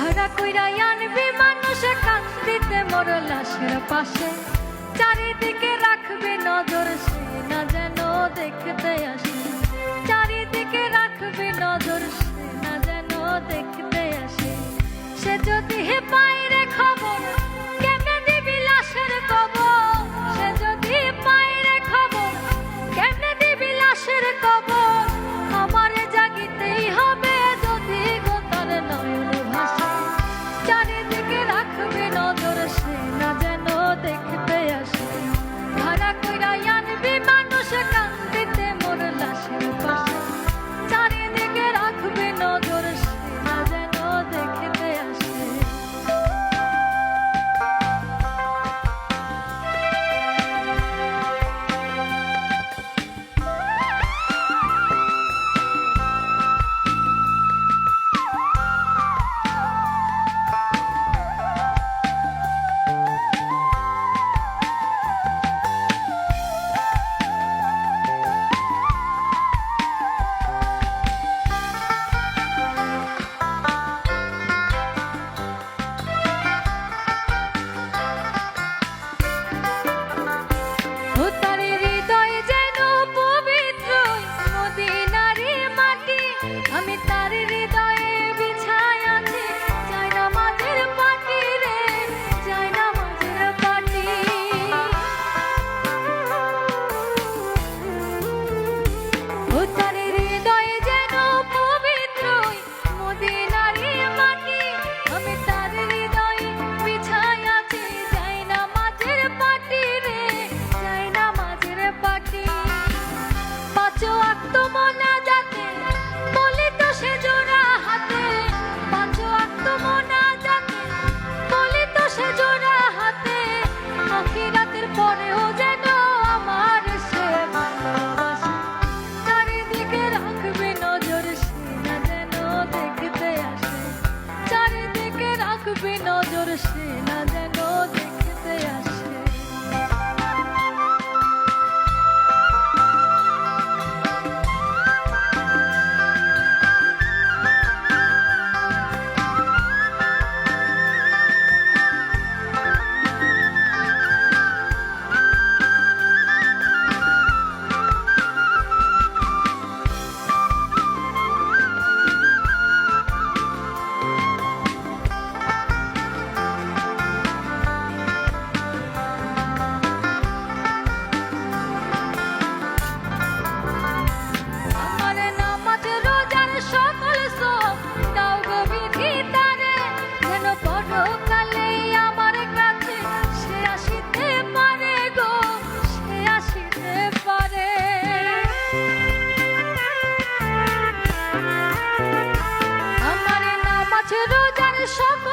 ভাড়া কইরা আনবি মানুষ কান্দিতে মোর লাশের পাশে, চারিদিকে রাখবে নজর সে না যেন দেখতে আসে, চারিদিকে রাখবে নজর সে না যেন দেখতে আসে। সে যদি পায় রে খবর কেমনে দিবি লাশের কবর, সে যদি পায় রে খবর কেমনে দিবি লাশের কবর। আমার জাগিতেই হবে যদি গো তার নয়ন ভাসে, চারিদিকে রাখবে নজর সে না যেন দেখতে আসে। ভাড়া কইরা আনবি মানুষ কান্দিতে মোর লাশের পাশে, চারিদিকে রাখবে নজর সে না যেন দেখতে আসে। আমি তার হৃদয়ে বিছায় আছি চাই না মাঝের পাটি রে, চাই না মাঝের পাটি। ও তার হৃদয়ে যেন পবিত্র মদিনারি মাটি, আমি তার হৃদয়ে বিছায় আছি চাই না মাঝের পাটি রে, চাই না মাঝের পাটি। পাঁচ ওয়াক্ত মোনাজাতে বলি তো সে জোড়া হাতে, পাঁচ ওয়াক্ত মোনাজাতে বলি তো সে জোড়া হাতে। আখিরাতের পরেও যেন আমার সে ভালোবাসে, চারিদিকে রাখবে নজর সে না যেন দেখতে আসে, চারিদিকে রাখবে নজর সে না যেন দেখতে আসে। সকল